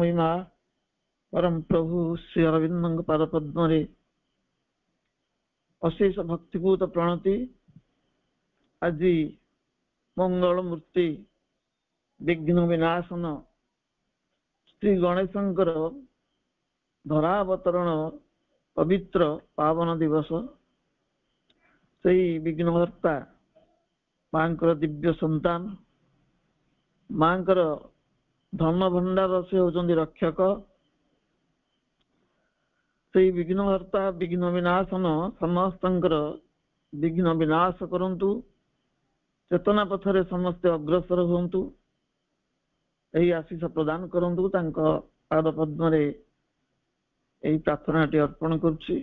महिमा परम प्रभु श्री अरविंद पाद पद्म अशेष भक्तिपूत प्रणति। आज मंगल मूर्ति विघ्न विनाशन श्री गणेशंकर धरावतरण पवित्र पावन दिवस। से विघ्नहर्ता मांकर दिव्य संतान मांकर धन भंडार से होचंदी रक्षक। से विघ्नहर्ता विघ्न विनाशन समस्तंकर विघ्न विनाश करंतु। चेतना पथरे समस्ते अग्रसर हुंतु। यही आशीष प्रदान करंतु। तांको पाद पद्म रे यही प्रार्थनाटी अर्पण करुछि।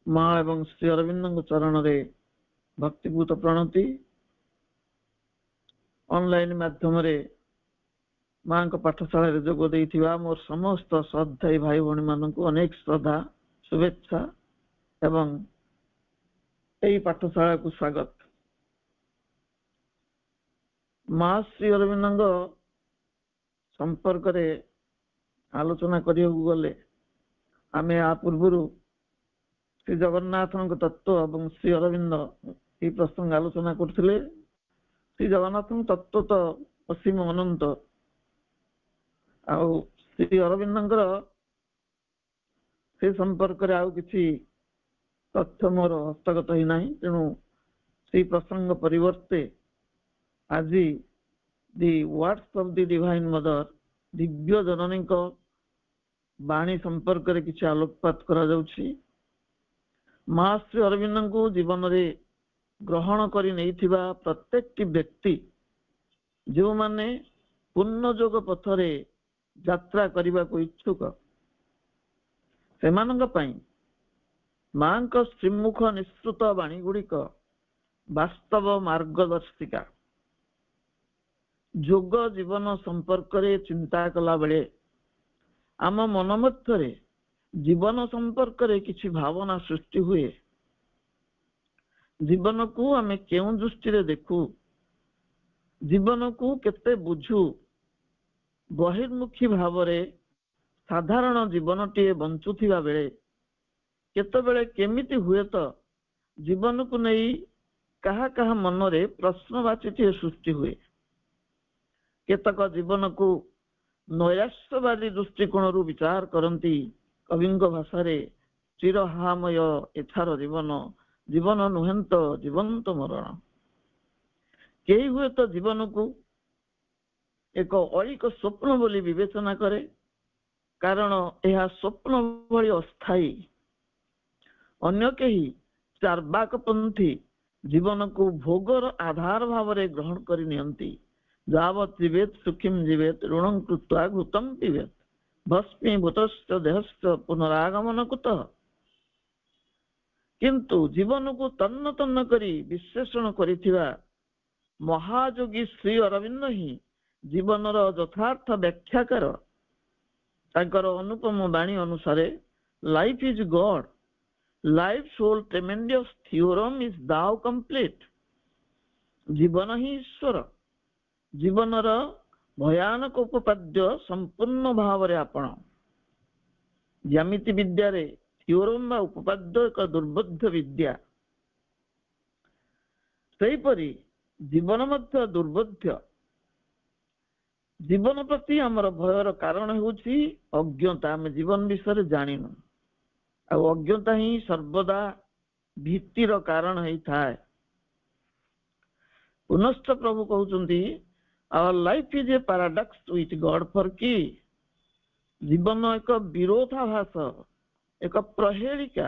मां एवं श्री अरविंद चरण रे भक्तिपूत प्रणति। ऑनलाइन माध्यम रे मां को पाठशाला रे जोग देइथिबा मोर समस्त श्रद्धाई भाई भणी माननकु अनेक श्रद्धा शुभेच्छा एवं एई पाठशाला को स्वागत। मां श्री अरविंद संपर्क रे आलोचना करियु गले आमे आ पूर्वरु श्री जगन्नाथ तत्व एवं श्री अरविंद ये प्रसंग आलोचना करथिले। श्री जगन्नाथ तत्व तो असीम अनंत आउ श्री अरविंदर से संपर्क रे आउ किछि तथ्य मोर हस्तगत ही नाही। तेणु से प्रसंग परिवर्ते आज the words of the divine mother दिव्य जननी को वाणी संपर्क रे किछि आलोकपात करा जाउछि। मां श्री अरविंद को जीवन रे ग्रहण करि नैथिबा प्रत्येक व्यक्ति जो माने पूर्ण जोग पथरे यात्रा करने को इच्छुक सेमानंग पई मां को श्रीमुख निश्रुत वाणी गुड़िक वास्तव मार्गदर्शिका। जोग जीवन संपर्क रे चिंता कला बेले आम मन मध्यरे जीवन संपर्क रे किछि भावना सृष्टि हुए। जीवन को आमे केउ दृष्टि रे देखु, जीवन को केते बुझु, बहिर्मुखी भाव रे साधारण जीवन टे बंचुथिबा बेले केते बेले केमिति हुए तो जीवन को नहीं कहा कहा मन रे प्रश्नवाची टे सृष्टि हुए। केतक जीवन को नैराश्यवादी दृष्टिकोण रु विचार करंती। कविंग भाषा रे चिरहामय एथार जीवन जीवन नुहेंत जीवंत मरण। कई हुए तो जीवन को एक अलिक स्वप्न बोली विवेचना करे, कारण यह स्वप्न भली अस्थायी। अन्य कहीं चार्वाकपंथी जीवन को भोगर आधार भाव रे ग्रहण करि नियंती। जावत जीवेत सुखिम जीवेत ऋणं कृत्वा घृतं पिबेत भस्मीभूतश्च देहश्च पुनरागमन कुतः। किंतु जीवन को तन्न तन्न करी विश्लेषण करिथिबा महायोगी श्री अरविंद ही जीवन यथार्थ व्याख्याकार। तांकर अनुपम वाणी अनुसार life is god, life soul tremendous theorem is thou complete. जीवन ही ईश्वर, जीवनर भयानक उपपाद्य संपूर्ण भाव रे आपण। ज्यामिति विद्या रे थियोरम बा उपपाद्य एक दुर्बोध्य विद्या, सेहीपरि जीवन मध्य दुर्बोध्य। जीवन प्रति आमर भयर कारण हेउछि अज्ञता। आम जीवन विषय जानिनु, आ अज्ञता ही सर्वदा भीतिर कारण है थाए। पुनश्च प्रभु कहउचंती our life is a paradox with God for key. जीवन एक विरोधाभास, एक प्रहेलिका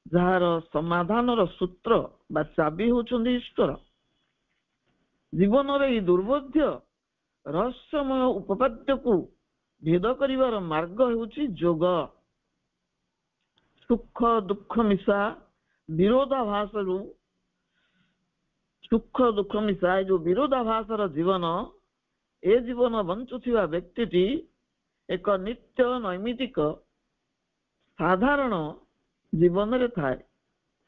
जार समाधान सूत्र बा चाबी होउचंदी ईश्वर। जीवन रे दुर्बोध्य रहस्यमय उपपाद्य को भेद करिवार मार्ग हेउछि जोग। सुख दुख मिशा विरोधाभास रु सुख दुख मिशा जो विरोधाभास जीवन, ए जीवन बंचुथिबा व्यक्तिटी एक नित्य नैमितिक साधारण जीवन रे थाए।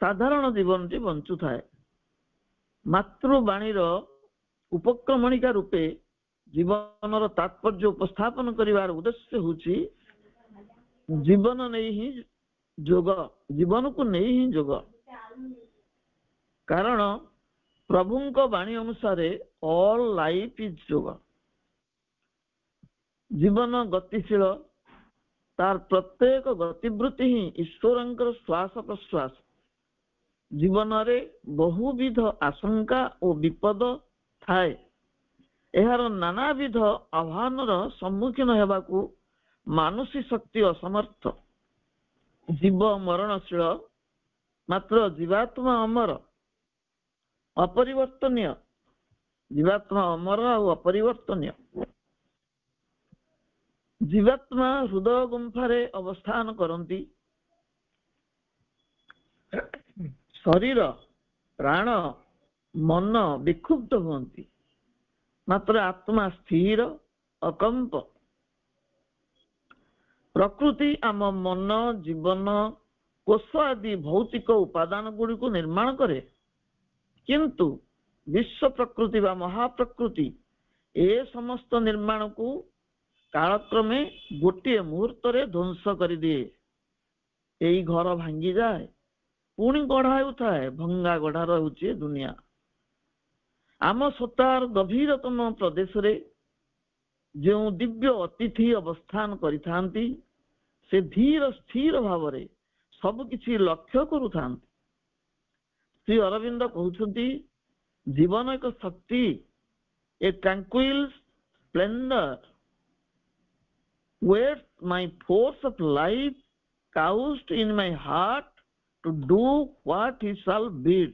साधारण जीवन टी बंचु थाए। मातृवाणी उपक्रमणिका रूपे ଜୀବନର ତାତ୍ପର୍ଯ୍ୟ ଉପସ୍ଥାପନ କରିବାର ଉଦ୍ଦେଶ୍ୟ ହେଉଛି ଜୀବନ ନେଇ ହିଁ ଯୋଗ, ଜୀବନକୁ ନେଇ ହିଁ ଯୋଗ। କାରଣ ପ୍ରଭୁଙ୍କ ବାଣୀ ଅନୁସାରେ ଅଲ୍ ଲାଇଫ୍ ଇଜ୍ ଯୋଗ। ଜୀବନ ଗତିଶୀଳ, ତାର ପ୍ରତ୍ୟେକ ଗତିବୃତ୍ତି ହିଁ ଈଶ୍ୱରଙ୍କର ଶ୍ୱାସ ପ୍ରଶ୍ୱାସ। ଜୀବନରେ ବହୁବିଧ ଆଶଙ୍କା ଓ ବିପଦ ଥାଏ। ଏହାର ନାନାବିଧ ଆହ୍ୱାନର ସମ୍ମୁଖୀନ ହେବାକୁ ମାନସିକ ଶକ୍ତି ଅସମର୍ଥ। ଜୀବ ମରଣଶୀଳ, ମାତ୍ର ଜୀବାତ୍ମା ଅମର, ଅପରିବର୍ତ୍ତନୀୟ। ଜୀବାତ୍ମା ଅମର ଆଉ ଅପରିବର୍ତ୍ତନୀୟ। ଜୀବାତ୍ମା ହୃଦୟ ଗୁମ୍ଫାରେ ଅବସ୍ଥାନ କରନ୍ତି। ଶରୀର, ପ୍ରାଣ, ମନ ବିକ୍ଷୁବ୍ଧ ହୁଅନ୍ତି, ମାତ୍ର ଆତ୍ମା ସ୍ଥିର, ଅକମ୍ପ। ପ୍ରକୃତି ଆମ ମନ, ଜୀବନ, କୋଷ ଆଦି ଭୌତିକ ଉପାଦାନ ଗୁଡ଼ିକୁ ନିର୍ମାଣ କରେ, କିନ୍ତୁ ବିଶ୍ୱ ପ୍ରକୃତି ବା ମହାପ୍ରକୃତି ଏ ସମସ୍ତ ନିର୍ମାଣକୁ କାଳକ୍ରମେ ଗୋଟିଏ ମୁହୂର୍ତ୍ତରେ ଧ୍ୱଂସ କରିଦିଏ। ଏଇ ଘର ଭାଙ୍ଗିଯାଏ, ପୁଣି ଗଢା ହେଉଥାଏ। ଭଙ୍ଗା ଗଢାର ହେଉଛି ଦୁନିଆ। ଆମ ସତ୍ତାର ଗଭୀରତମ ପ୍ରଦେଶରେ ଯେଉଁ ଦିବ୍ୟ ଅତିଥି ଅବସ୍ଥାନ କରିଥାନ୍ତି, ସେ ଧୀର ସ୍ଥିର ଭାବରେ ସବୁ କିଛି ଲକ୍ଷ୍ୟ କରୁଥାନ୍ତି। ଶ୍ରୀ ଅରବିନ୍ଦ କହୁଛନ୍ତି, ଜୀବନ ଏକ ଶକ୍ତି, ଏ ଟ୍ରାଙ୍କୁଇଲ୍ Splendor waits my force of life couched in my heart to do what he shall bid.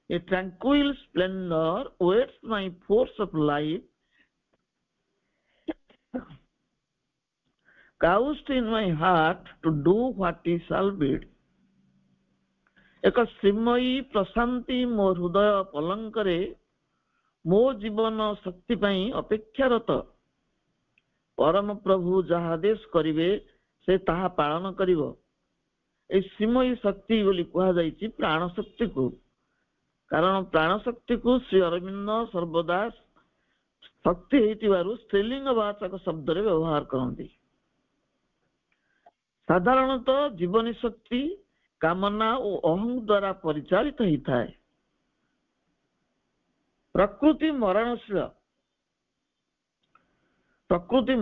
A tranquil splendor waits my force of life couched in my heart to do what he shall bid. ଏକ ଶ୍ରୀମୟୀ ପ୍ରଶାନ୍ତି ମୋ ହୃଦୟ ପଲଙ୍କରେ ମୋ ଜୀବନ ଶକ୍ତି ପାଇଁ ଅପେକ୍ଷାରତ। ପରମ ପ୍ରଭୁ ଯାହା ଆଦେଶ କରିବେ ସେ ତାହା ପାଳନ କରିବ। এই ଶ୍ରୀମୟୀ ଶକ୍ତି ବୋଲି କୁହାଯାଇଛି ପ୍ରାଣ ଶକ୍ତିକୁ। କାରଣ ପ୍ରାଣ ଶକ୍ତିକୁ ଶ୍ରୀ ଅରବିନ୍ଦ ସର୍ବଦା ଶକ୍ତି ହେଇଥିବାରୁ ସ୍ତ୍ରୀଲିଙ୍ଗ ବାଚକ ଶବ୍ଦରେ ବ୍ୟବହାର କରନ୍ତି। ସାଧାରଣତଃ ଜୀବନୀ ଶକ୍ତି କାମନା ଓ ଅହଂ ଦ୍ୱାରା ପରିଚାଳିତ ହେଇଥାଏ। ପ୍ରକୃତି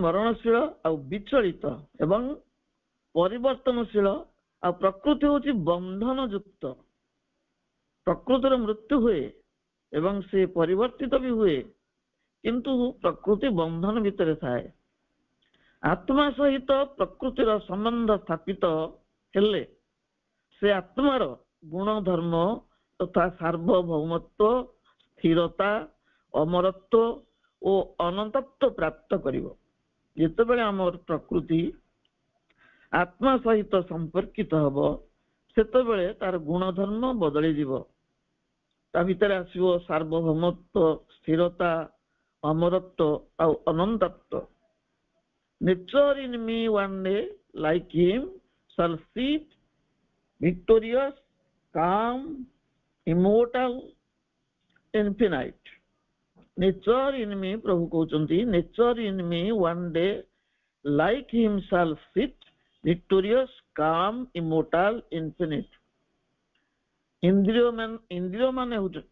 ମରଣଶୀଳ ଆଉ ବିଚଳିତ ଏବଂ ପରିବର୍ତ୍ତନଶୀଳ। ଆଉ ପ୍ରକୃତି ହେଉଛି ବନ୍ଧନ ଯୁକ୍ତ। ପ୍ରକୃତିର ମୃତ୍ୟୁ ହୁଏ ଏବଂ ସେ ପରିବର୍ତ୍ତିତ ବି ହୁଏ, କିନ୍ତୁ ପ୍ରକୃତି ବନ୍ଧନ ଭିତରେ ଥାଏ। ଆତ୍ମା ସହିତ ପ୍ରକୃତିର ସମ୍ବନ୍ଧ ସ୍ଥାପିତ ହେଲେ ସେ ଆତ୍ମାର ଗୁଣ ଧର୍ମ ତଥା ସାର୍ବଭୌମତ୍ୱ, ସ୍ଥିରତା, ଅମରତ୍ୱ ଓ ଅନନ୍ତତ୍ୱ ପ୍ରାପ୍ତ କରିବ। ଯେତେବେଳେ ଆମର ପ୍ରକୃତି ଆତ୍ମା ସହିତ ସମ୍ପର୍କିତ ହବ, ସେତେବେଳେ ତାର ଗୁଣଧର୍ମ ବଦଳିଯିବ। ତା ଭିତରେ ଆସିବ ସାର୍ବଭୌମତ୍ୱ, ସ୍ଥିରତା, ଅମରତ୍ୱ ଆଉ ଅନନ୍ତତ୍ୱ। Nature in me one day like him shall sit victorious, calm, immortal, infinite. Nature in me, ପ୍ରଭୁ କହୁଛନ୍ତି, nature in me one day like him shall sit victorious, calm, immortal, infinite. ଇନ୍ଦ୍ରିୟ ମାନେ ହଉଛନ୍ତି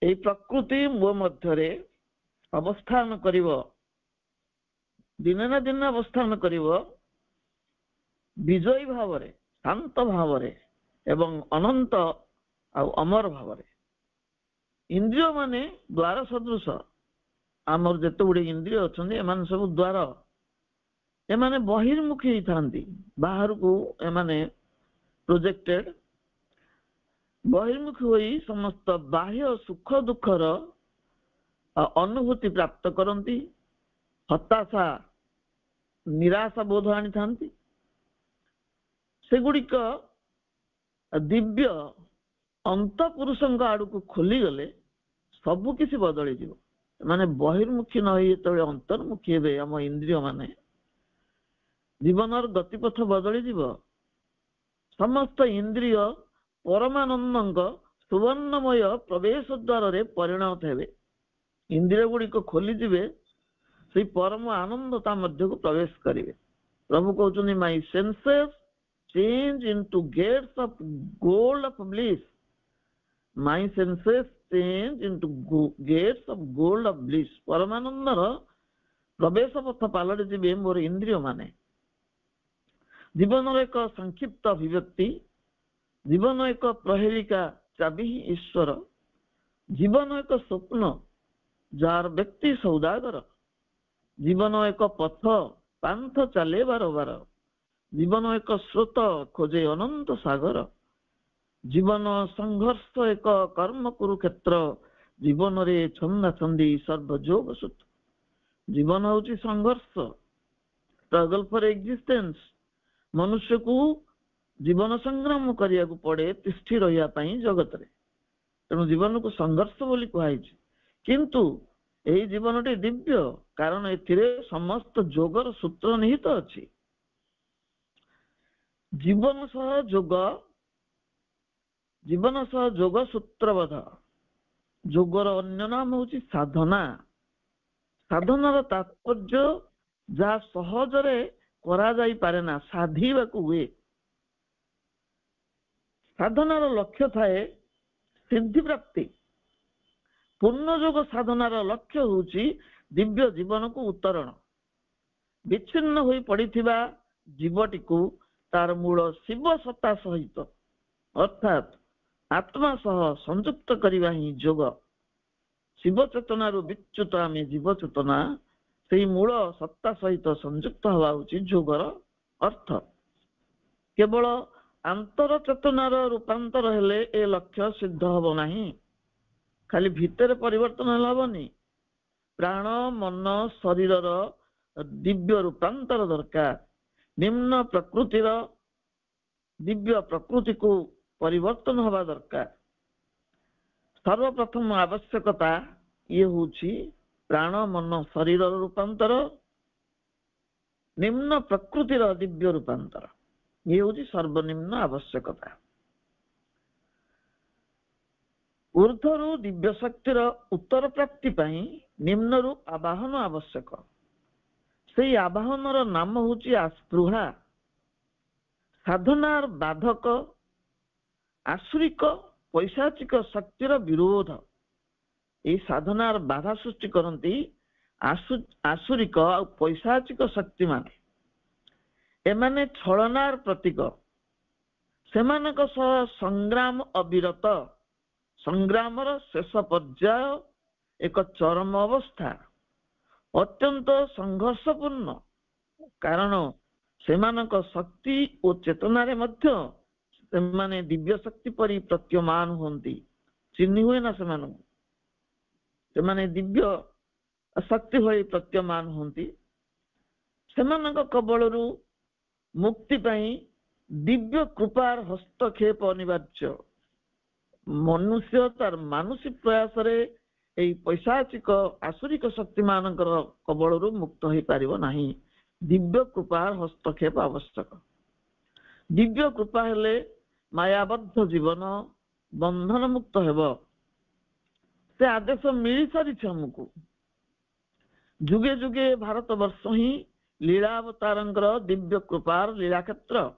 এই ପ୍ରକୃତି ମୋ ମଧ୍ୟରେ ଅବସ୍ଥାନ କରିବ, ଦିନେ ନା ଦିନେ ଅବସ୍ଥାନ କରିବ ବିଜୟୀ ଭାବରେ, ଶାନ୍ତ ଭାବରେ ଏବଂ ଅନନ୍ତ ଆଉ ଅମର ଭାବରେ। ଇନ୍ଦ୍ରିୟ ମାନେ ଦ୍ୱାର ସଦୃଶ। ଆମର ଯେତେ ଗୁଡ଼ିଏ ଇନ୍ଦ୍ରିୟ ଅଛନ୍ତି ଏମାନେ ସବୁ ଦ୍ୱାର। ଏମାନେ ବହିର୍ମୁଖୀ ହେଇଥାନ୍ତି, ବାହାରକୁ ଏମାନେ ପ୍ରୋଜେକ୍ଟେଡ, ବହିର୍ମୁଖୀ ହୋଇ ସମସ୍ତ ବାହ୍ୟ ସୁଖ ଦୁଃଖର ଅନୁଭୂତି ପ୍ରାପ୍ତ କରନ୍ତି। ହତାଶା, ନିରାଶା ବୋଧ ଆଣିଥାନ୍ତି। ସେଗୁଡ଼ିକ ଦିବ୍ୟ ଅନ୍ତଃପୁରୁଷଙ୍କ ଆଡକୁ ଖୋଲିଗଲେ ସବୁ କିଛି ବଦଳିଯିବ। ମାନେ ବହିର୍ମୁଖୀ ନ ହେଇ ଯେତେବେଳେ ଅନ୍ତର୍ମୁଖୀ ହେବେ ଆମ ଇନ୍ଦ୍ରିୟ ମାନେ, ଜୀବନର ଗତିପଥ ବଦଳିଯିବ। ସମସ୍ତ ଇନ୍ଦ୍ରିୟ ପରମାନନ୍ଦଙ୍କ ସୁବର୍ଣ୍ଣମୟ ପ୍ରବେଶ ଦ୍ୱାରରେ ପରିଣତ ହେବେ। इंद्रिय गुड़िक खोलीजिवे से परम आनंदता मध्य को प्रवेश करेंगे। प्रभु कहते my senses change into gates of gold of bliss, my senses change into gates of gold of bliss. परमानंदर प्रवेश पथ पालटि जिवे मोर इंद्रिय माने। जीवन एक संक्षिप्त अभिव्यक्ति, जीवन एक प्रहेलिका चाबी ही ईश्वर, जीवन एक स्वप्न जार व्यक्ति सौदागर, जीवन एक पथ पांथ चले बार बार, जीवन एक स्रोत खोजे अनंत सागर, जीवन संघर्ष एक कर्म कुरुक्षेत्र, जीवन रे छंदा छंदी सर्वजोग सूत्र। जीवन होची संघर्ष, स्ट्रगल फॉर एग्जिस्टेंस। मनुष्य को जीवन संग्राम करिया को पड़े तिष्ठी रहिया पई जगत रे, तेणु जीवन को संघर्ष बोली कुहाइछि। किंतु एही जीवनटी दिव्य, कारण एथिरे समस्त जोगर सूत्र निहित अछि। जीवन सह जोग सूत्रबद्ध। जोगर अन्य नाम होची साधना। साधनार तात्पर्य जहाँ सहजरे करा जाई पारे ना, साधिबाकू हुए। साधनार लक्ष्य थाए सिद्धि प्राप्ति। पूर्ण योग साधनार लक्ष्य होची दिव्य जीवन को उतरण। विच्छिन्न होई पड़िथिबा जीवटी को तार मूल शिव सत्ता सहित अर्थात आत्मा सह संयुक्त करिवा ही योग। शिव चेतना विच्युत आमे जीव चेतना, से मूल सत्ता सहित संयुक्त हवा होची योगर अर्थ। केवल अंतर चेतनार रूपांतर हेले ए लक्ष्य सिद्ध हब नाही। खाली भितर परिवर्तन हबनी, प्राण मन शरीर दिव्य रूपांतर दरकार। निम्न प्रकृतिर दिव्य प्रकृति को परिवर्तन हवा दरकार। सर्वप्रथम आवश्यकता ये होची प्राण मन शरीर रूपांतर, निम्न प्रकृतिर दिव्य रूपांतर। ये होची सर्वनिम्न आवश्यकता। ऊर्ध्वरु दिव्य शक्तिर उत्तर प्राप्ति पाई निम्नरु आवाहन आवश्यक। से आवाहनर नाम होची आस्पृहा। साधनार बाधक आसुरिक पैशाचिक शक्तिर विरोध। ये साधनार बाधा सृष्टि करती आसुरिक और पैशाचिक शक्ति माने। एमाने छलनार प्रतीक। सेमानक सह संग्राम अविरत। संग्रामर शेष पर्याय एक चरम अवस्था, अत्यंत संघर्षपूर्ण। कारण सेमानक शक्ति और चेतनारे मध्य सेमाने दिव्य शक्ति परि प्रत्यमान होती। चिन्ह हुए ना सेमानक, सेमाने दिव्य शक्ति भली प्रत्यमान होती। सेमानक कबलरू मुक्ति पाई दिव्य कृपार हस्तक्षेप अनिवार्य। मनुष्य तार मानसिक प्रयास रे एई पैशाचिक आसुरिक शक्ति मानकर कबलरू मुक्त हो पारिबो नाही। दिव्य कृपार हस्तक्षेप आवश्यक। दिव्य कृपा हेले मायाबद्ध जीवन बंधन मुक्त हेबो। से आदेश मिली सारिछ हमकु। जुगे जुगे भारत वर्ष ही लीलावतारंकर दिव्य कृपार लीला क्षेत्र।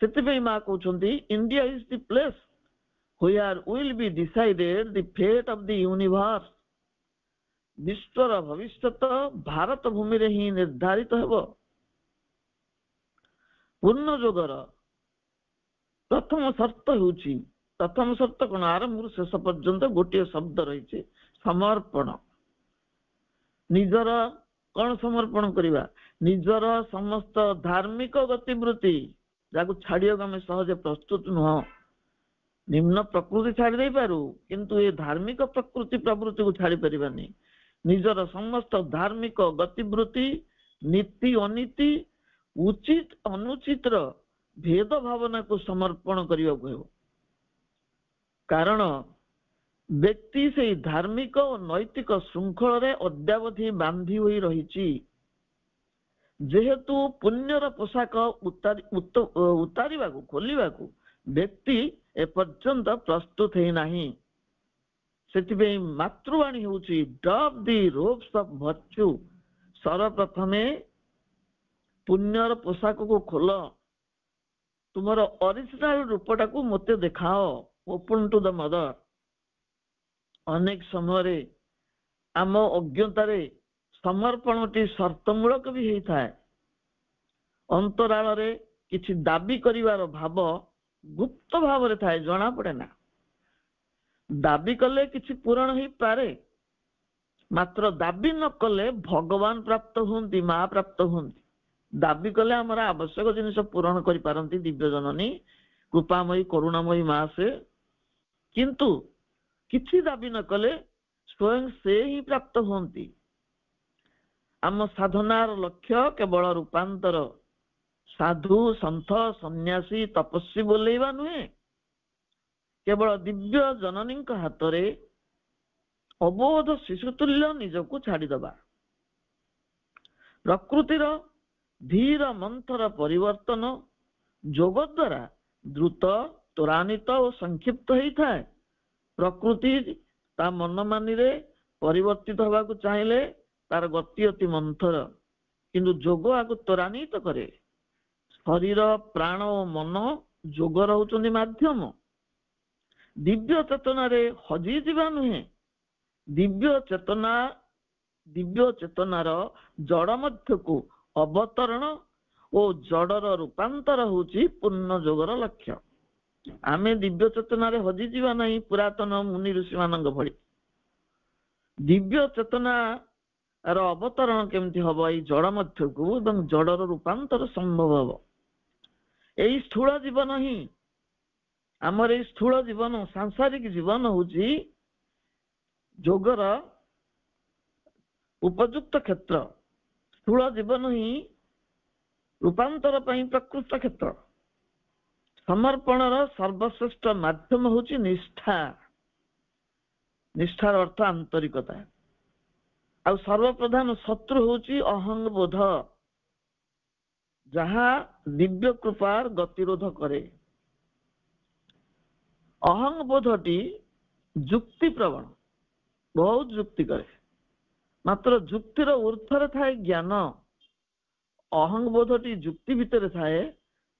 सेतिपई मा कहउछंती India is the place where will be decided the fate of the universe। विश्वर भविष्यत भारत भूमि रे ही निर्धारित हेबो। पूर्ण जोगर प्रथम शर्त होउची, प्रथम शर्त कोन आरंभ शेष पर्यंत गोटे शब्द रही समर्पण। निजर कौन समर्पण करिवा? निजर समस्त धार्मिक गतिवृत्ति जाको छाड़ियो आम सहजे प्रस्तुत नुह। निम्न प्रकृति छाड़ी दे पारू, किंतु ये धार्मिक प्रकृति प्रवृत्ति को छाड़ी परिबानी। निजर समस्त धार्मिक गतिवृत्ति नीति अनीति उचित अनुचित भेद भावना को समर्पण करिया को हेबो। कारण व्यक्ति से धार्मिक और नैतिक श्रृंखल रे अद्यावधि बांधी हुई रही। जेहेतु पुण्यर पोशाक उतारिबा को खोलिबा को व्यक्ति एपर्यंत प्रस्तुत है नहीं। ସେଥିପାଇଁ ମାତୃବାଣୀ ହେଉଛି ଡବ୍ ଦି ରୋବ୍ସ ଅଫ୍ ଭର୍ଚ୍ୟୁ। ସର୍ବପ୍ରଥମେ ପୁଣ୍ୟର ପୋଷାକକୁ ଖୋଲ, ତୁମର ଅରିଜିନାଲ ରୂପଟାକୁ ମୋତେ ଦେଖାଅ। ଓପନ୍ ଟୁ ଦ ମଦର। ଅନେକ ସମୟରେ ଆମ ଅଜ୍ଞତାରେ ସମର୍ପଣଟି ସର୍ତ୍ତମୂଳକ ବି ହେଇଥାଏ। ଅନ୍ତରାଳରେ କିଛି ଦାବି କରିବାର ଭାବ ଗୁପ୍ତ ଭାବରେ ଥାଏ, ଜଣା ପଡେ ନା। ଦାବି କଲେ କିଛି ପୂରଣ ହେଇପାରେ, ମାତ୍ର ଦାବି ନ କଲେ ଭଗବାନ ପ୍ରାପ୍ତ ହୁଅନ୍ତି, ମା ପ୍ରାପ୍ତ ହୁଅନ୍ତି। ଦାବି କଲେ ଆମର ଆବଶ୍ୟକ ଜିନିଷ ପୂରଣ କରିପାରନ୍ତି ଦିବ୍ୟ ଜନନୀ, କୃପାମୟୀ, କରୁଣାମୟୀ ମା ସେ। କିନ୍ତୁ କିଛି ଦାବି ନ କଲେ ସ୍ୱୟଂ ସେ ହିଁ ପ୍ରାପ୍ତ ହୁଅନ୍ତି। ଆମ ସାଧନାର ଲକ୍ଷ୍ୟ କେବଳ ରୂପାନ୍ତର, ସାଧୁ ସନ୍ଥ ସନ୍ନ୍ୟାସୀ ତପସ୍ୱୀ ବୋଲେଇବା ନୁହେଁ, କେବଳ ଦିବ୍ୟ ଜନନୀଙ୍କ ହାତରେ ଅବୋଧ ଶିଶୁତୁଲ୍ୟ ନିଜକୁ ଛାଡ଼ିଦବା। ପ୍ରକୃତିର ଧୀର ମନ୍ଥର ପରିବର୍ତ୍ତନ ଯୋଗ ଦ୍ୱାରା ଦ୍ରୁତ, ତ୍ୱରାନ୍ୱିତ ଓ ସଂକ୍ଷିପ୍ତ ହେଇଥାଏ। ପ୍ରକୃତି ତା ମନମାନିରେ ପରିବର୍ତ୍ତିତ ହେବାକୁ ଚାହିଁଲେ ତାର ଗତି ଅତି ମନ୍ଥର, କିନ୍ତୁ ଯୋଗ ଆକୁ ତ୍ୱରାନ୍ୱିତ କରେ। ଶରୀର, ପ୍ରାଣ ଓ ମନ ଯୋଗ ରହୁଛନ୍ତି ମାଧ୍ୟମ। ଦିବ୍ୟ ଚେତନାରେ ହଜିଯିବା ନୁହେଁ, ଦିବ୍ୟ ଚେତନାର ଜଡ଼ ମଧ୍ୟକୁ ଅବତରଣ ଓ ଜଡ଼ର ରୂପାନ୍ତର ହେଉଛି ପୂର୍ଣ୍ଣ ଯୋଗର ଲକ୍ଷ୍ୟ। ଆମେ ଦିବ୍ୟ ଚେତନାରେ ହଜିଯିବା ନାହିଁ, ପୁରାତନ ମୁନି ଋଷି ମାନଙ୍କ ଭଳି। ଦିବ୍ୟ ଚେତନାର ଅବତରଣ କେମିତି ହବ? ଏଇ ଜଡ଼ ମଧ୍ୟକୁ, ଏବଂ ଜଡ଼ର ରୂପାନ୍ତର ସମ୍ଭବ ହବ। ଏଇ ସ୍ଥୂଳ ଜୀବନ ହିଁ, ଆମର ଏଇ ସ୍ଥୂଳ ଜୀବନ, ସାଂସାରିକ ଜୀବନ ହେଉଛି ଯୋଗର ଉପଯୁକ୍ତ କ୍ଷେତ୍ର। ସ୍ଥୂଳ ଜୀବନ ହିଁ ରୂପାନ୍ତର ପାଇଁ ପ୍ରକୃତ କ୍ଷେତ୍ର। ସମର୍ପଣର ସର୍ବଶ୍ରେଷ୍ଠ ମାଧ୍ୟମ ହେଉଛି ନିଷ୍ଠା। ନିଷ୍ଠାର ଅର୍ଥ ଆନ୍ତରିକତା। ଆଉ ସର୍ବପ୍ରଧାନ ଶତ୍ରୁ ହେଉଛି ଅହଂବୋଧ, ଯାହା ଦିବ୍ୟ କୃପାର ଗତିରୋଧ କରେ। ଅହଂବୋଧଟି ଯୁକ୍ତି ପ୍ରବଣ, ବହୁତ ଯୁକ୍ତି କରେ, ମାତ୍ର ଯୁକ୍ତିର ଊର୍ଦ୍ଧ୍ୱରେ ଥାଏ ଜ୍ଞାନ। ଅହଂବୋଧଟି ଯୁକ୍ତି ଭିତରେ ଥାଏ,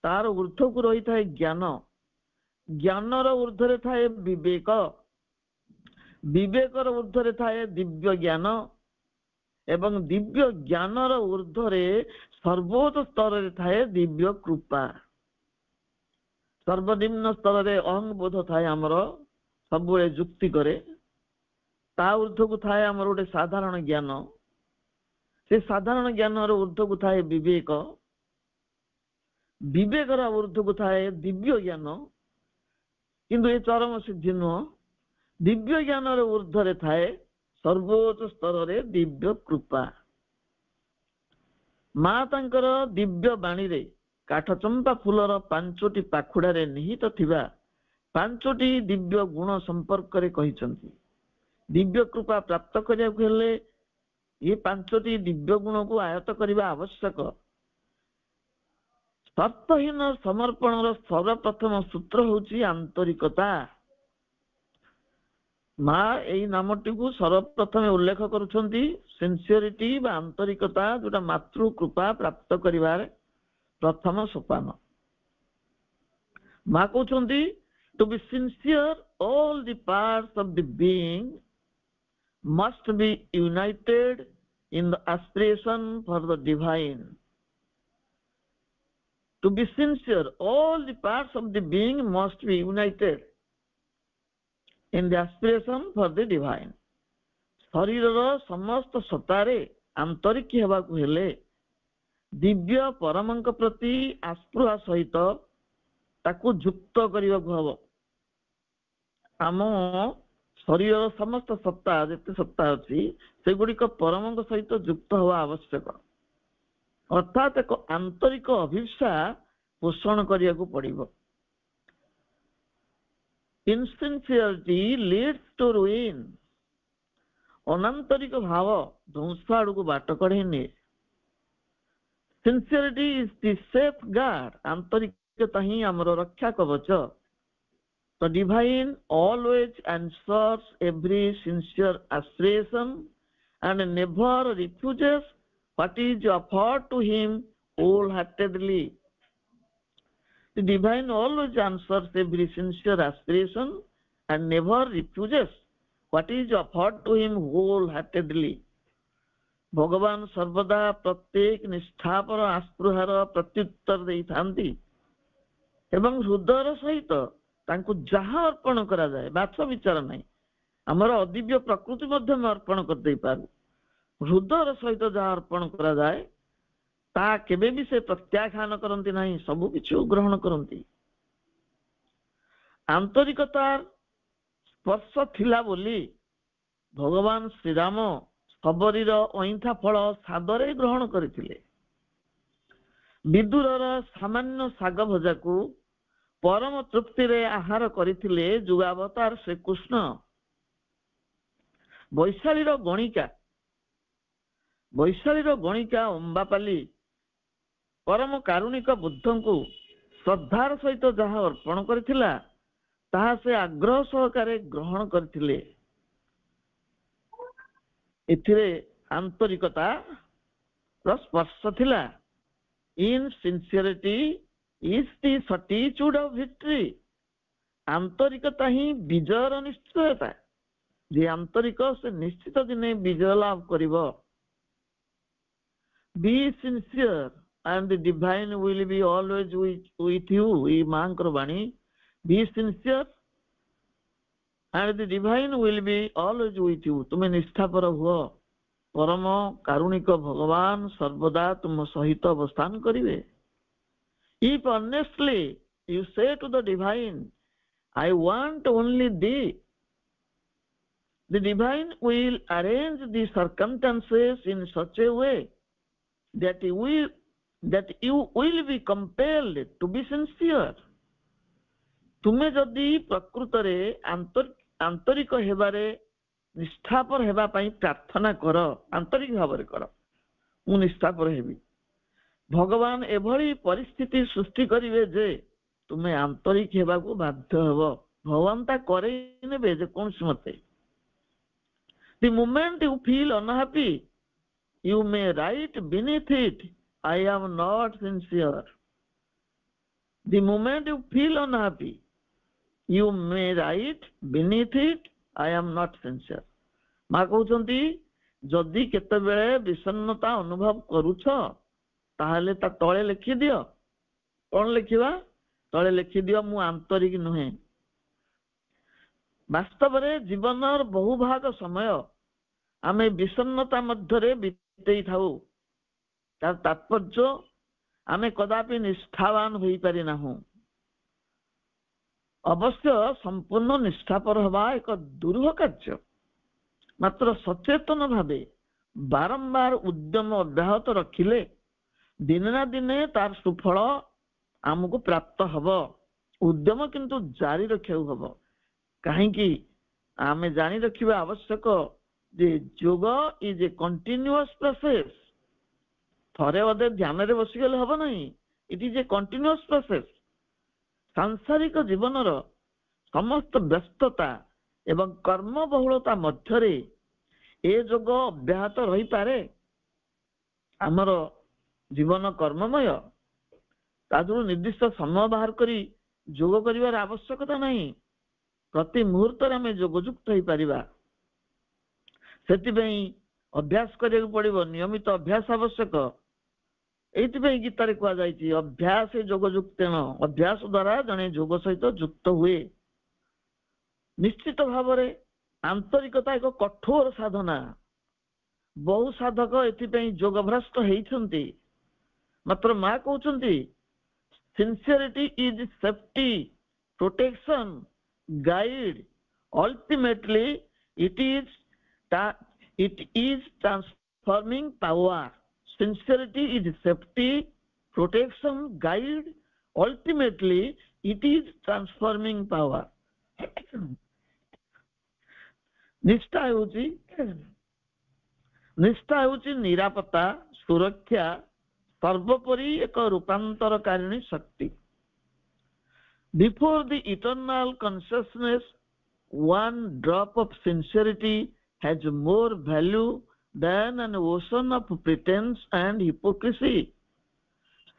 ତାର ଊର୍ଦ୍ଧ୍ୱକୁ ରହିଥାଏ ଜ୍ଞାନ। ଜ୍ଞାନର ଊର୍ଦ୍ଧ୍ୱରେ ଥାଏ ବିବେକ, ବିବେକର ଊର୍ଦ୍ଧ୍ୱରେ ଥାଏ ଦିବ୍ୟ ଜ୍ଞାନ, ଏବଂ ଦିବ୍ୟ ଜ୍ଞାନର ଊର୍ଦ୍ଧ୍ୱରେ ସର୍ବୋଚ୍ଚ ସ୍ତରରେ ଥାଏ ଦିବ୍ୟ କୃପା। ସର୍ବନିମ୍ନ ସ୍ତରରେ ଅହଂବୋଧ ଥାଏ ଆମର, ସବୁବେଳେ ଯୁକ୍ତି କରେ। ତା ଊର୍ଦ୍ଧ୍ୱକୁ ଥାଏ ଆମର ଗୋଟେ ସାଧାରଣ ଜ୍ଞାନ। ସେ ସାଧାରଣ ଜ୍ଞାନର ଊର୍ଦ୍ଧ୍ୱକୁ ଥାଏ ବିବେକ, ବିବେକର ଊର୍ଦ୍ଧ୍ୱକୁ ଥାଏ ଦିବ୍ୟ ଜ୍ଞାନ। କିନ୍ତୁ ଏ ଚରମ ସିଦ୍ଧି ନୁହଁ। ଦିବ୍ୟ ଜ୍ଞାନର ଊର୍ଦ୍ଧ୍ୱରେ ଥାଏ ସର୍ବୋଚ୍ଚ ସ୍ତରରେ ଦିବ୍ୟ କୃପା। ମା ତାଙ୍କର ଦିବ୍ୟ ବାଣୀରେ କାଠଚମ୍ପା ଫୁଲର 5ଟି ପାଖୁଡାରେ ନିହିତ ଥିବା 5ଟି ଦିବ୍ୟ ଗୁଣ ସମ୍ପର୍କରେ କହିଛନ୍ତି। ଦିବ୍ୟ କୃପା ପ୍ରାପ୍ତ କରିବାକୁ ହେଲେ ଏ 5ଟି ଦିବ୍ୟ ଗୁଣକୁ ଆୟତ କରିବା ଆବଶ୍ୟକ। ସର୍ତ୍ତହୀନ ସମର୍ପଣର ସର୍ବପ୍ରଥମ ସୂତ୍ର ହେଉଛି ଆନ୍ତରିକତା। ମା ଏଇ ନାମଟିକୁ ସର୍ବପ୍ରଥମେ ଉଲ୍ଲେଖ କରୁଛନ୍ତି, ସିନ୍ସିୟରିଟି ବା ଆନ୍ତରିକତା, ଯୋଉଟା ମାତୃ କୃପା ପ୍ରାପ୍ତ କରିବାର ପ୍ରଥମ ସୋପାନ। ମା କହୁଛନ୍ତି, to be sincere, all the parts of the being must be united in the aspiration for the divine. To be sincere, all the parts of the being must be united in the aspiration for the divine. ଶରୀରର ସମସ୍ତ ସତ୍ତାରେ ଆନ୍ତରିକ ହେବାକୁ ହେଲେ ଦିବ୍ୟ ପରମଙ୍କ ପ୍ରତି ଆସ୍ପୃହା ସହିତ ତାକୁ ଯୁକ୍ତ କରିବାକୁ ହବ। ଆମ ଶରୀରର ସମସ୍ତ ସତ୍ତା, ଯେତେ ସତ୍ତା ଅଛି, ସେଗୁଡିକ ପରମଙ୍କ ସହିତ ଯୁକ୍ତ ହେବା ଆବଶ୍ୟକ। ଅର୍ଥାତ୍ ଏକ ଆନ୍ତରିକ ଅଭିପ୍ସା ପୋଷଣ କରିବାକୁ ପଡିବ। Insincerity leads to ruin. ଅନାନ୍ତରିକ ଭାବ ଧ୍ୱଂସ ଆଡକୁ ବାଟ କଢେଇ ନିଏ। Sincerity is the safeguard. ଆନ୍ତରିକତା ହିଁ ଆମର ରକ୍ଷା କବଚ। ତ The divine always answers every sincere aspiration and never refuses what is offered to him wholeheartedly. The divine always answers every sincere aspiration and never refuses what is offered to him wholeheartedly. भगवान सर्वदा प्रत्येक निष्ठापर आस्पृहार प्रत्युत्तर देइथांती एवं हृदयर सहित तांको जहाँ अर्पण करा जाए बाछ विचार नहीं आमर अदिव्य प्रकृति मध्य में अर्पण कर दे पारू हृदयर सहित जहाँ अर्पण करा जाए ता केबे भी से प्रत्याख्यान करती नहीं सबु किछु ग्रहण करती आंतरिकतार स्पर्श थिला बोली भगवान श्रीराम सबरीर अईंठा फल सादरे ग्रहण करथिले विदुरर सामान्य शाग भजा को परम तृप्ति रे आहार करथिले जुगावतार श्री कृष्ण वैशालीर गणिका अंबापाली परम कारुणिक बुद्ध को श्रद्धार सहित जहाँ अर्पण करथिला ताहा से आग्रह सहकारे ग्रहण करथिले एथिरे आंतरिकता स्पर्श थिला इन sincerity is the certitude of victory आंतरिकता ही विजयर निश्चयता जे आंतरिक से निश्चित दिने विजय लाभ करिवो be sincere and the divine will be always with you ई मांकर वाणी be sincere and the divine will be always with you तुम्हें निष्ठापर हुओ परम कारुणिक भगवान सर्वदा तुम सहित अवस्थान करिवे if honestly you say to the divine I want only thee the divine will arrange the circumstances in such a way that you will be compelled to be sincere तुम्हें जदि प्रकृत रे आंतरिक हेबारे निष्ठापर हेबा पई प्रार्थना कर आंतरिक भावरे कर मु निष्ठापर हेबी भगवान एभली परिस्थिति सृष्टि करिवे जे तुम्हें आंतरिक हेबा को बाध्य हेबो भगवान ता करे नेबे जे कोन मते the moment you feel unhappy you may write beneath it I am not sincere the moment you feel unhappy you may write beneath it I am not sincere मां कहउछंती जदि केते बेले विषन्नता अनुभव करूछ ताहले ता तळे लिखि दियो कोन लिखिबा तळे लिखि दियो मु आंतरिक नुहे वास्तव रे जीवनर बहुभाग समय आमे विषन्नता मध्यरे बितेई थाउ तार तात्पर्य आमे कदापि निष्ठावान होई पारि नाहु अवश्य संपूर्ण निष्ठापर हवा एक दुर्ह कार्य मात्र सचेतन भावे बारंबार उद्यम अब्याहत रखिले दिने ना दिने तार सुफल आमको प्राप्त हब उद्यम किंतु जारी रखिया हब कहीं आमे जानी रखिबा आवश्यक जे योग इज ए कंटिन्यूअस प्रोसेस थरे अदे ध्यान रे बसी गेले हब नहीं it is a continuous process सांसारिक जीवनर समस्त व्यस्तता एवं कर्म बहुलता मध्यरे ए योग अब्याहत रही पारे आमर जीवन कर्ममय तादु निर्दिष्ट समय बाहर करी योग करिवार आवश्यकता नहीं प्रति मुहूर्त रे हमें योगयुक्त होई परिबा सेति अभ्यास करिया पड़िबो नियमित अभ्यास आवश्यक एइथिबे गीतारे कुआ जायछि अभ्यास योगयुक्तेन अभ्यास द्वारा जने योग सहित युक्त हुए निश्चित भाव रे आंतरिकता एक कठोर साधना बहु साधक एथिपई योग भ्रष्ट हेइछन्ति मात्र मां कहउछन्ति sincerity is safety protection guide ultimately it is transforming power sincerity is safety protection guide ultimately it is transforming power निष्ठा होची निरापत्ता सुरक्षा सर्वोपरि एक रूपांतरकारिणी शक्ति Before the eternal consciousness, one drop of sincerity has more value than an ocean of pretense and hypocrisy.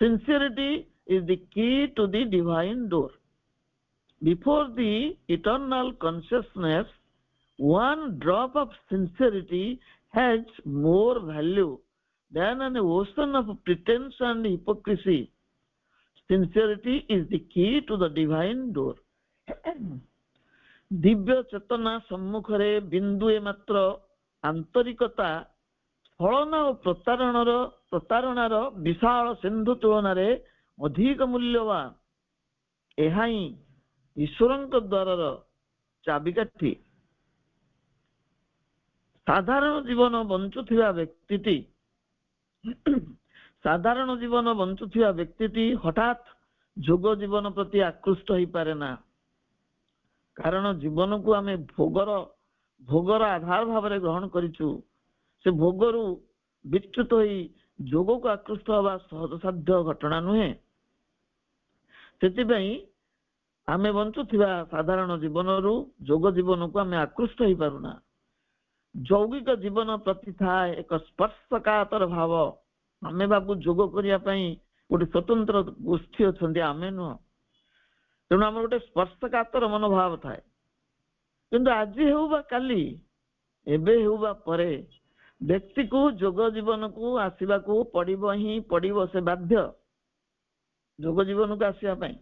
Sincerity is the key to the divine door. Before the eternal consciousness, one drop of sincerity has more value than an ocean of pretense and hypocrisy. Sincerity is the key to the divine door. Divya चेतना सम्मुखरे बिंदुए मात्र आंतरिकता छलना और प्रतारणार विशाल सिंधु तुलन अधिक मूल्यवान। यह ही ईश्वर द्वार चाबिकाठी। साधारण जीवन बंचुथिबा व्यक्तिटी साधारण जीवन बंचुथिबा व्यक्तिटी हठात जोग जीवन प्रति आकृष्ट हो पारे ना, कारण जीवन को आम भोगर आधार भाव ग्रहण करिछु। से भोगरु विच्युत होई जोग को आकृष्ट हवा सहज साध्य घटना नुहे। सेतिपई आमे बंचुथिबा साधारण जीवन रु जोग जीवन को आमे आकृष्ट हो पारुना। यौगिक जीवन प्रति थाए एक स्पर्शकातर भाव। आमे बाबू जोग करिया पई गोटे स्वतंत्र गोष्ठी अछंती, आमे नुह। तेणु आम गोटे स्पर्शकातर मनोभाव थाए। किंतु आज हेउ बा काली एबे हेउ बा परे व्यक्ति को जोग जीवन को आसीबा को पड़िबो ही पड़िबो। से बाध्य जोग जीवन को आसीबा पई।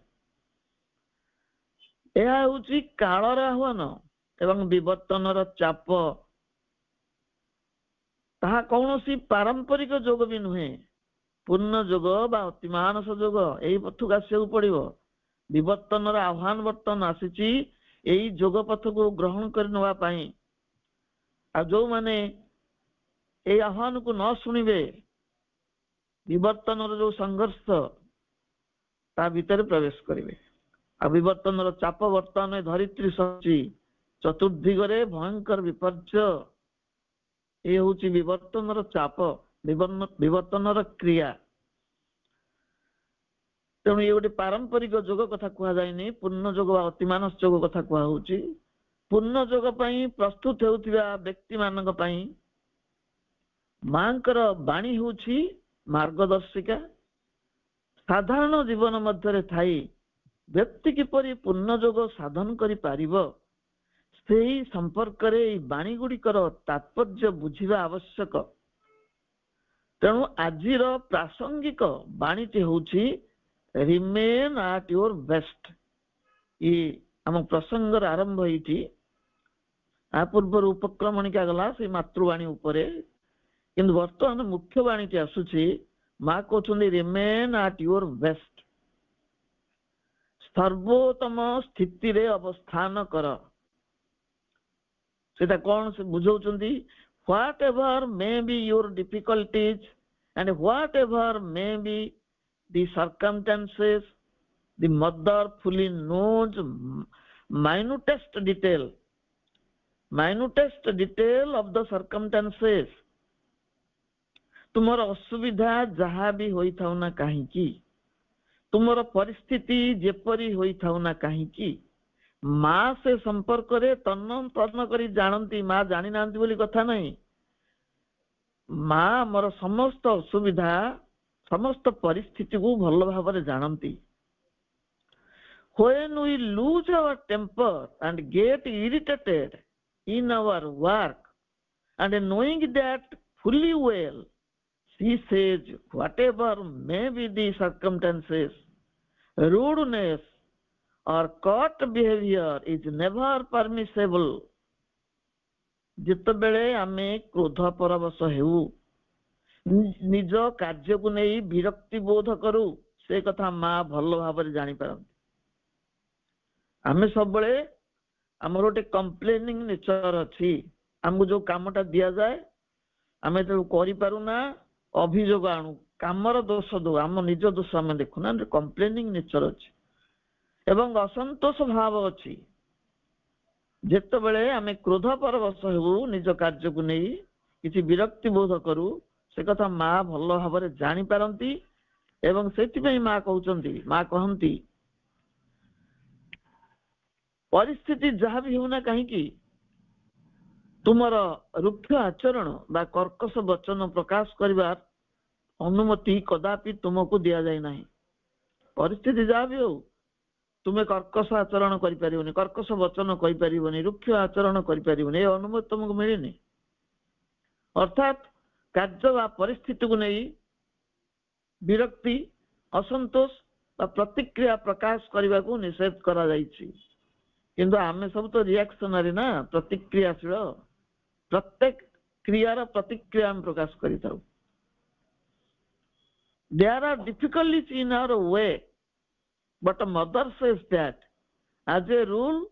यह होची कालर आह्वान एवं विवर्तनर चाप। ताहा कौनसी पारंपरिक जोग भी नुहे। पूर्ण जोग बा अतिमानस जोग एही पथक आसिବାକୁ पड़िबो। विवर्तनर आह्वान वर्तन आसीची एही जोग पथ को ग्रहण कर नवा पाई। आ जो माने एही आह्वान को न सुनिबे, विवर्तनर जो संघर्ष ता भीतर प्रवेश करिवे। आ विवर्तनर चाप वर्तन धरित्री सची चतुर्दिगरे भयंकर विपर्य। ये होची विवर्तनर चाप, विवर्तनर क्रिया। तेणु ये गोटे पारंपरिक जोग कथा कह जाए, पूर्ण जोग अतिमानस जोग कथा कहुची। पूर्ण जोग पई प्रस्तुत होउथिबा व्यक्ति मानक पई मांकर बाणी होउची मार्गदर्शिका। साधारण जीवन मध्य थाई व्यक्ति किपरि पूर्ण जोग साधन करि पारिबो, सेही संपर्क रे बाणी गुड़िकर तात्पर्य बुझिबा आवश्यक। तेणु आजिर प्रासंगिक बाणीटी होउची रिमेन एट योर बेस्ट। ये आम प्रसंगर आरंभ होती आ पूर्व उपक्रमणिका गला से मातृवाणी उपरे, किंतु वर्तमान मुख्य बाणीटी आसुची माँ कहते रिमेन एट योर बेस्ट। सर्वोत्तम स्थिति रे अवस्थान कर। सेटा कौन से बुझाउचंती? Whatever may be your difficulties and whatever may be the circumstances, the mother fully knows minutest detail of the circumstances. तुमर असुविधा जहाँ भी होई थाउ ना कहीं, तुमर परिस्थिति जेपरी होई थाउ ना कहीं, माँ से संपर्क रे तन्न तन्न करी जानती। माँ जानी नांती बोली कथा नहीं। माँ मोर समस्त असुविधा समस्त परिस्थिति को भल भाव जानती। When we lose our temper and get irritated in our work, and knowing that fully well, she says, whatever may be the circumstances, rudeness or curt behavior is never permissible. जितेबेले आमे क्रोध परवश हेउ, निज कार्य को नहीं विरक्ति बोध करू, से कथा माँ भल भाव जानी पारती। आमे सब आम गोटे कंप्लेनिंग नेचर अच्छी। आमको जो कामटा दि जाए आम करूना, अभियोग आणु, कामर दोष दो, आम निज दोष आम देखुना। कंप्लेनिंग नेचर अच्छी एवं असंतोष भाव अच्छी। जितेबले आम क्रोध परवश हेउ, निज कार्य को नहीं किसी विरक्ति बोध करू, से कथा माँ भल भाव जानी पारती। एवं से माँ कहती परिस्थिति जहाँ भी होना कहीं तुमर रुक्ष आचरण बा कर्कश वचन प्रकाश करिवार अनुमति कदापि तुमको दिया जाए नहीं। परिस्थिति जहाँ भी हो तुम्हें कर्कश आचरण करि परिबनी, कर्कश वचन कहि परिबनी, रुक्ष आचरण करि परिबनी, ए अनुमति तुमको मिलेनी। अर्थात कार्य वा परिस्थिति को नहीं विरक्ति असंतोष वा प्रतिक्रिया प्रकाश करने को निषेध करा जाइछि। किंतु आमे सब तो रिएक्शनरी ना, प्रतिक्रियाशील, प्रत्येक क्रियार प्रतिक्रिया हम प्रकाश करिताउ। There are difficulties in our way, but mother says that as a rule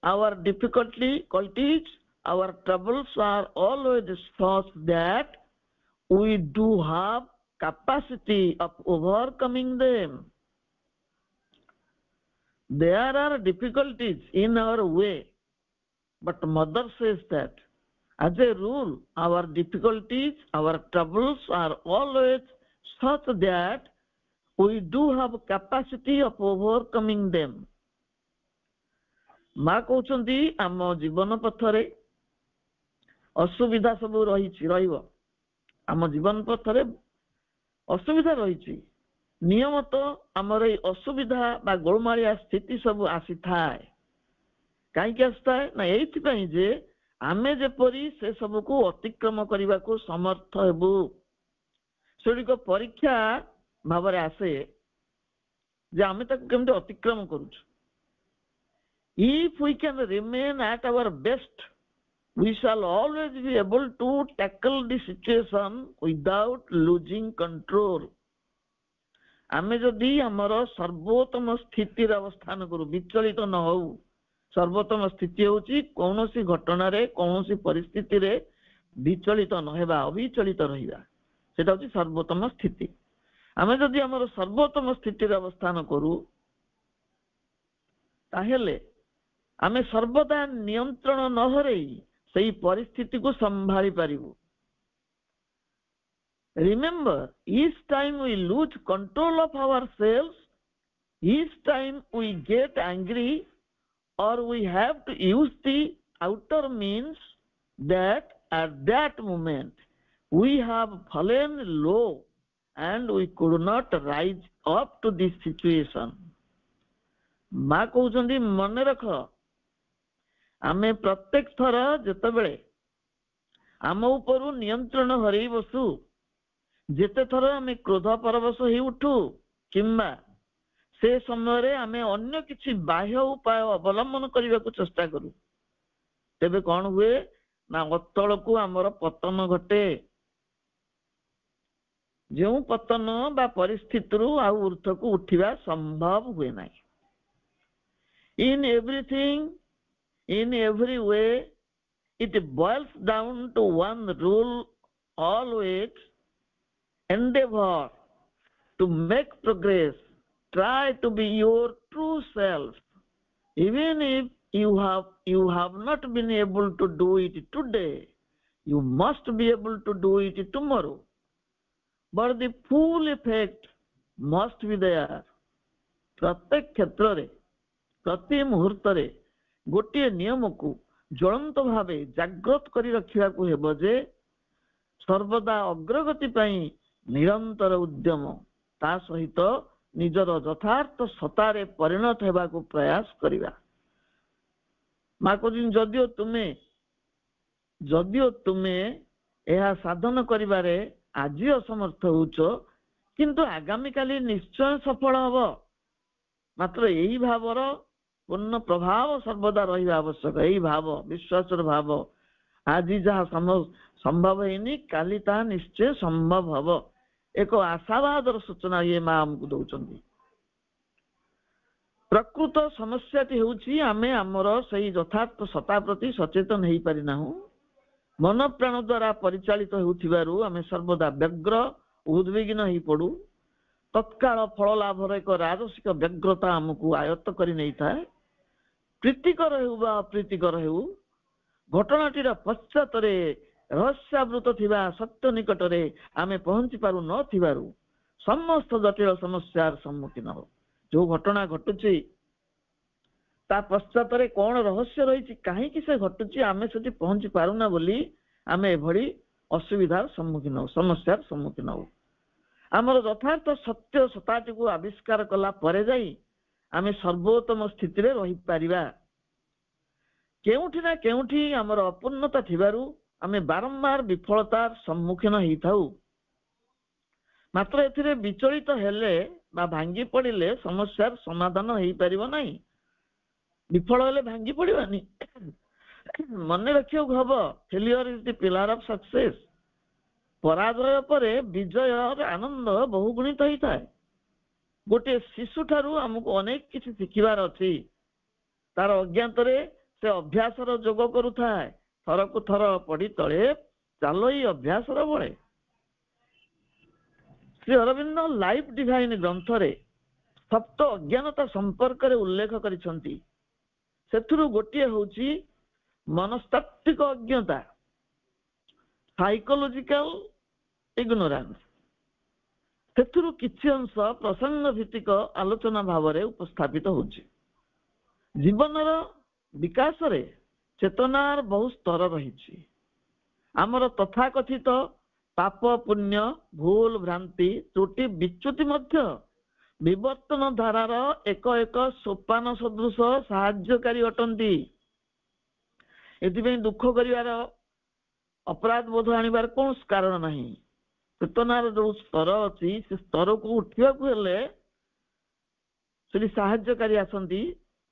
our difficulties, our troubles are always such that we do have capacity of overcoming them. There are difficulties in our way, but mother says that as a rule our difficulties, our troubles are always such that we do have capacity of overcoming them. माँ कहउछंती आम जीवन पथरे असुविधा सब रहिबो, आम जीवन पथरे असुविधा रहिछि, नियमत आमर ए असुविधा बा गोलमालिया स्थिति सब आसी थाए। काई आसताए ना एथि पई जे आमे जेपरि से सब को अतिक्रम करबा को समर्थ हेबु। सेडिको परीक्षा भावरे आसे जे आमे तक केमते अतिक्रम करूछु। If we can remain at our best, we shall always be able to tackle the situation without losing control. आमे जदि हमर सर्वोत्तम स्थिति रे अवस्थान करू, विचलित न हो। सर्वोत्तम स्थिति होची कोनोसी घटना रे कोनोसी परिस्थिति रे विचलित न हेबा, अविचलित रहिबा, सेटा होची सर्वोत्तम स्थिति। आमे जदि हमर सर्वोत्तम स्थिति रे अवस्थान करू ताहेले आमे सर्वदा नियंत्रण न हरई सही परिस्थिति को संभाली पारिबु। Remember, each time we lose control of ourselves, each time we get angry or we have to use the outer means, that at that moment we have fallen low and we could not rise up to this situation. माँ कहउछंती मने रख, आमे प्रत्येक थर जेतेबेले आम उपरु नियंत्रण हरई बसु, जेते थर आमे क्रोध परवश ही उठू किंबा से समय रे आमे अन्य किछि बाह्य उपाय अवलंबन करबा को चेष्टा करू, तेबे कोन हुए ना अतल को आमर पतन घटे। जो पतन बा परिस्थिति रु आ ऊर्ध्व को उठिबा संभव हुए नाही। In everything, in every way, it boils down to one rule: always endeavor to make progress. Try to be your true self, even if you have not been able to do it today. You must be able to do it tomorrow, but the full effect must be there. प्रत्येक क्षेत्र रे प्रति मुहूर्त रे गोटे नियम को ज्वलंत भावे जागृत करी रखिया को हेबो जे सर्वदा अग्रगति पई निरंतर उद्यम, ता सहित निजर यथार्थ सतारे परिणत हेबा को प्रयास करिबा। माँ कहउछिन जदियो तुमे एहा साधन करिबारे आज असमर्थ होउछो, किंतु आगामी काली निश्चय सफल हबो। मात्र एही भावर पूर्ण प्रभाव सर्वदा रहिबा आवश्यक। एही भाव, विश्वासर भाव, आज जहाँ संभव हैनी काली ता निश्चय संभव हबो, एक आशावादर सूचना ये माँ हमको दउचंदी। प्रकृत समस्याटी हेउछि आमे हमर सही यथार्थ सत्ता प्रति सचेतन हेई पारि नाहु। मन प्राण द्वारा परिचालित हेउथिबारु आमे सर्वदा व्यग्र उद्विग्न हेई पडु। तत्काल फल लाभर एक राजसिक व्यग्रता हमको आयत्त करि नै थाए। प्रीतिकर हेउ बा अप्रीतिकर हेउ, घटनाटीर पश्चातरे रहस्यावृत थिबा सत्य निकटरे आमे पहुंची पारु न थिबारु समस्त जटिल समस्यार सम्मुखीन हो। जो घटना घटुची ତା ପଶ୍ଚାତରେ କଣ ରହସ୍ୟ ରହିଛି, କାହିଁକି ସେ ଘଟୁଛି, ଆମେ ସେଠି ପହଞ୍ଚି ପାରୁନା ବୋଲି ଆମେ ଏଭଳି ଅସୁବିଧାର ସମ୍ମୁଖୀନ ହଉ, ସମସ୍ୟାର ସମ୍ମୁଖୀନ ହଉ। ଆମର ଯଥାର୍ଥ ସତ୍ୟ ସତାଟିକୁ ଆବିଷ୍କାର କଲା ପରେ ଯାଇ ଆମେ ସର୍ବୋତ୍ତମ ସ୍ଥିତିରେ ରହିପାରିବା। କେଉଁଠି ନା କେଉଁଠି ଆମର ଅପୂର୍ଣ୍ଣତା ଥିବାରୁ ଆମେ ବାରମ୍ବାର ବିଫଳତାର ସମ୍ମୁଖୀନ ହେଇଥାଉ। ମାତ୍ର ଏଥିରେ ବିଚଳିତ ହେଲେ ବା ଭାଙ୍ଗି ପଡ଼ିଲେ ସମସ୍ୟାର ସମାଧାନ ହେଇପାରିବ ନାହିଁ। ବିଫଳ ହେଲେ ଭାଙ୍ଗି ପଡ଼ିବାନି, ମନେ ରଖିବାକୁ ହବ ଫେଲିୟର ଇଜ ଦି ପିଲାର ଅଫ ସକ୍ସେସ। ପରାଜୟ ପରେ ବିଜୟର ଆନନ୍ଦ ବହୁଗୁଣିତ ହେଇଥାଏ। ଗୋଟିଏ ଶିଶୁ ଠାରୁ ଆମକୁ ଅନେକ କିଛି ଶିଖିବାର ଅଛି। ତାର ଅଜ୍ଞାତରେ ସେ ଅଭ୍ୟାସର ଯୋଗ କରୁଥାଏ, ଥରକୁ ଥର ପଡ଼ି ତଳେ ଚାଲ ଏଇ ଅଭ୍ୟାସର ବଳେ। ଶ୍ରୀ ଅରବିନ୍ଦ ଲାଇଫ ଡିଭାଇନ ଗ୍ରନ୍ଥରେ ସପ୍ତ ଅଜ୍ଞାନତା ସମ୍ପର୍କରେ ଉଲ୍ଲେଖ କରିଛନ୍ତି। ସେଥିରୁ ଗୋଟିଏ ହଉଛି ମନସ୍ତାତ୍ତ୍ୱିକ ଅଜ୍ଞତା, ସାଇକୋଲୋଜିକାଲ ଇଗ୍ନୋରାନ୍ସ। ସେଥିରୁ କିଛି ଅଂଶ ପ୍ରସଙ୍ଗ ଭିତ୍ତିକ ଆଲୋଚନା ଭାବରେ ଉପସ୍ଥାପିତ ହଉଛି। ଜୀବନର ବିକାଶରେ ଚେତନାର ବହୁ ସ୍ତର ରହିଛି। ଆମର ତଥାକଥିତ ପାପ ପୁଣ୍ୟ, ଭୁଲ ଭ୍ରାନ୍ତି, ତ୍ରୁଟି ବିଚ୍ୟୁତି ମଧ୍ୟ ବିବର୍ତ୍ତନ ଧାରାର ଏକ ଏକ ସୋପାନ ସଦୃଶ ସାହାଯ୍ୟକାରୀ ଅଟନ୍ତି। ଏଥିପାଇଁ ଦୁଃଖ କରିବାର, ଅପରାଧ ବୋଧ ଆଣିବାର କୌଣସି କାରଣ ନାହିଁ। ଚେତନାର ଯୋଉ ସ୍ତର ଅଛି ସେ ସ୍ତରକୁ ଉଠିବାକୁ ହେଲେ ସେଠି ସାହାଯ୍ୟକାରୀ ଆସନ୍ତି।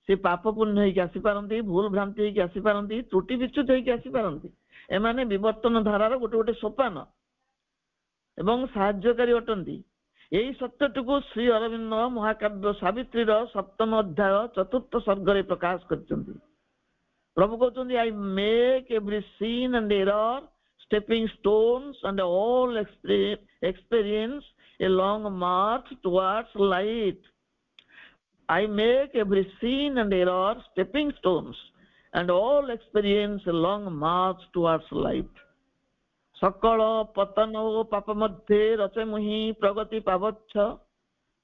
ସେ ପାପ ପୁଣ୍ୟ ହେଇକି ଆସିପାରନ୍ତି, ଭୁଲ ଭ୍ରାନ୍ତି ହେଇକି ଆସିପାରନ୍ତି, ତ୍ରୁଟି ବିଚ୍ୟୁତ ହେଇକି ଆସିପାରନ୍ତି। ଏମାନେ ବିବର୍ତ୍ତନ ଧାରାର ଗୋଟେ ଗୋଟେ ସୋପାନ ଏବଂ ସାହାଯ୍ୟକାରୀ ଅଟନ୍ତି। ଏହି ସତ୍ୟଟିକୁ ଶ୍ରୀ ଅରବିନ୍ଦ ମହାକାବ୍ୟ ସାବିତ୍ରୀର 7ମ ଅଧ୍ୟାୟ 4ର୍ଥ ସର୍ଗରେ ପ୍ରକାଶ କରିଛନ୍ତି। ପ୍ରଭୁ କହୁଛନ୍ତି, I make every scene and ଏରର stepping stones and all experience a long march towards light. I make every sin and error stepping stones and all experience a long march towards light. सकल पतन ओ पाप मध्ये रचे मुहि प्रगति पावच्छ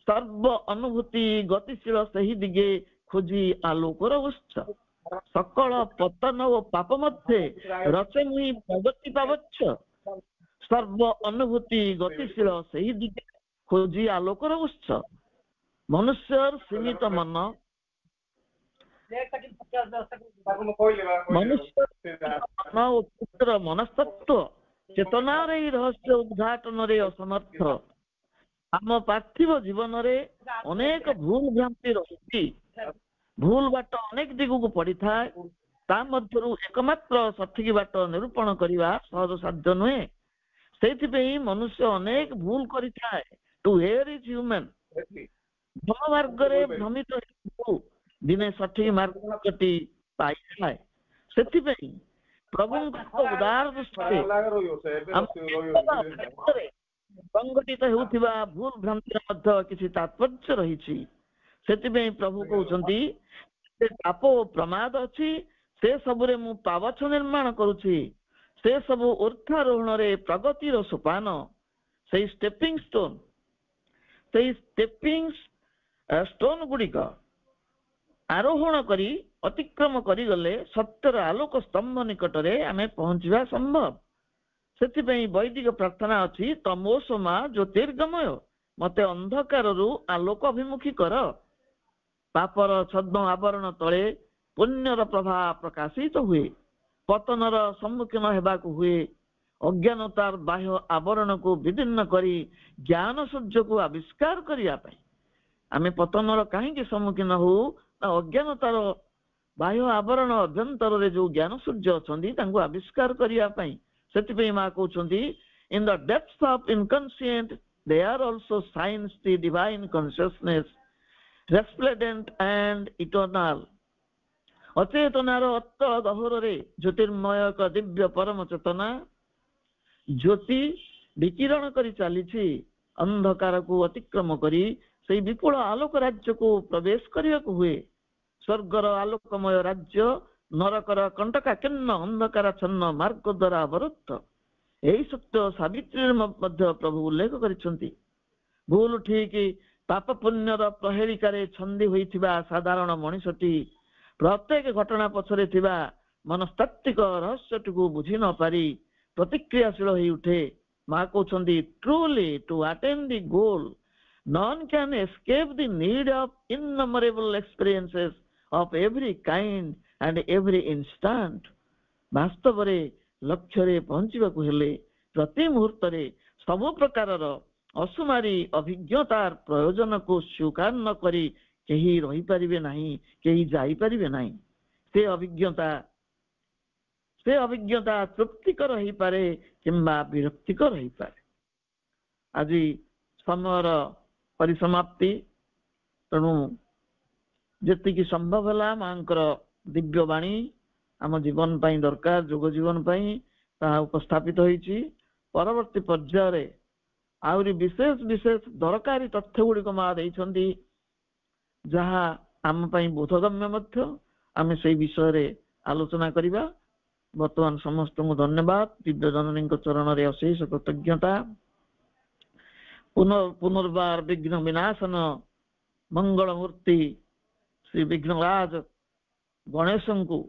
सर्व अनुभूति गतिशील सही दिगे खोजी आलोकर उच्च। सकल पतन ओ पाप मध्ये रचे मुहि प्रगति पावच्छ सर्व अनुभूति गतिशील सही दिगे खोजी आलोकर उच्च। मनुष्यर सीमित मन, मनुष्य पुत्र मनस्तत्व चेतनार रहस्य उद्घाटन असमर्थ। आम पार्थिव जीवन रे अनेक भूल भ्रांति रही, भूल बाट अनेक दिगक पड़ी थाए। ता मध्यरु एकमात्र सठिक बाट निरूपण करने सहज साध्य नुहे। से मनुष्य अनेक भूल करि थाए। To err is human. भ्रम मार्ग रे भ्रमित दिने सठिक मार्गटी पाई थाए। सेथिपई प्रभु उदार दृष्टि संगठित होउथिबा भूल भ्रांतिर मध्य किछि तात्पर्य रहिछि। सेथिपई प्रभु कहउछन्ति, से पाप ओ प्रमाद अछि से सबरे मु पावछ निर्माण करूछि। से सब ऊर्ध्वारोहण रे प्रगतिर सोपान, से स्टेपिंग स्टोन, से स्टेपिंग स्टोन गुड़िक आरोहण करी अतिक्रम करी गले सत्यर आलोक स्तंभ निकटरे आमे पहुंचवा संभव। सेथिपई वैदिक प्रार्थना अछि, तमोसमा ज्योतिर्गमय मते अंधकाररु आलोक अभिमुखी कर। पापर छद्म आवरण तले पुण्यर प्रभा प्रकाशित हुए। पतनर सम्मुखीन हेबाकु हुए। अज्ञानतार बाह्य आवरण को विदीर्ण करी ज्ञान सूर्य को आविष्कार करिया पई आमे पतनर काहेकि सम्मुखीन हो, अज्ञानतार बाह्य आवरण अभ्यंतर रे जो ज्ञान सूर्य अछंती तांको आविष्कार करिया पई। सेतिपई मा कहउछंती, in the depths of inconscient there also shines the divine consciousness resplendent and eternal. अचेतनार अतल गहर रे ज्योतिर्मय एक दिव्य परम चेतना ज्योति विकिरण करी चलीछि। अंधकार को अतिक्रम करी से विपुल आलोक राज्य को प्रवेश करने को हुए। स्वर्गर आलोकमय राज्य नरकर कंटकाकिन्न अंधकार छन्न मार्ग द्वारा अवरुद्ध। यही सत्य सावित्री मध्य प्रभु उल्लेख करिसेंती। भूल ठीक पाप पुण्यर प्रहेलिकार छंदी होइथिबा साधारण मनुष्यटी ପ୍ରତ୍ୟେକ ଘଟଣା ପଛରେ ଥିବା ମନସ୍ତାତ୍ତ୍ୱିକ ରହସ୍ୟଟିକୁ ବୁଝି ନ ପାରି ପ୍ରତିକ୍ରିୟାଶୀଳ ହୋଇ ଉଠେ। ମା କହୁଛନ୍ତି, truly to attain the goal none can escape the need of innumerable experiences of every kind and every instant। ବାସ୍ତବରେ ଲକ୍ଷ୍ୟରେ ପହଞ୍ଚିବାକୁ ହେଲେ ପ୍ରତି ମୁହୂର୍ତ୍ତରେ ସବୁ ପ୍ରକାରର ଅସୁମାରୀ ଅଭିଜ୍ଞତାର ପ୍ରୟୋଜନକୁ ସ୍ୱୀକାର ନ କରି କେହି ରହିପାରିବେ ନାହିଁ, କେହି ଯାଇପାରିବେ ନାହିଁ। ସେ ଅଭିଜ୍ଞତା ତୃପ୍ତିକର ହେଇପାରେ କିମ୍ବା ବିରକ୍ତିକର ହେଇପାରେ। ଆଜି ସମୟର ପରିସମାପ୍ତି, ତେଣୁ ଯେତିକି ସମ୍ଭବ ହେଲା ମାଙ୍କର ଦିବ୍ୟ ବାଣୀ ଆମ ଜୀବନ ପାଇଁ ଦରକାର, ଯୋଗ ଜୀବନ ପାଇଁ ତାହା ଉପସ୍ଥାପିତ ହୋଇଛି। ପରବର୍ତ୍ତୀ ପର୍ଯ୍ୟାୟରେ ଆହୁରି ବିଶେଷ ବିଶେଷ ଦରକାରୀ ତଥ୍ୟ ଗୁଡ଼ିକ ମା ଦେଇଛନ୍ତି, ଯାହା ଆମ ପାଇଁ ବୋଧଗମ୍ୟ ମଧ୍ୟ। ଆମେ ସେଇ ବିଷୟରେ ଆଲୋଚନା କରିବା। ବର୍ତ୍ତମାନ ସମସ୍ତଙ୍କୁ ଧନ୍ୟବାଦ। ଦିବ୍ୟ ଜନନୀଙ୍କ ଚରଣରେ ଅଶେଷ କୃତଜ୍ଞତା। ପୁନର୍ବାର ବିଘ୍ନ ବିନାଶନ ମଙ୍ଗଳ ମୂର୍ତ୍ତି ଶ୍ରୀ ବିଘ୍ନରାଜ ଗଣେଶଙ୍କୁ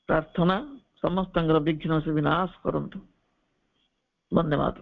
ପ୍ରାର୍ଥନା, ସମସ୍ତଙ୍କର ବିଘ୍ନ ସେ ବିନାଶ କରନ୍ତୁ। ଧନ୍ୟବାଦ।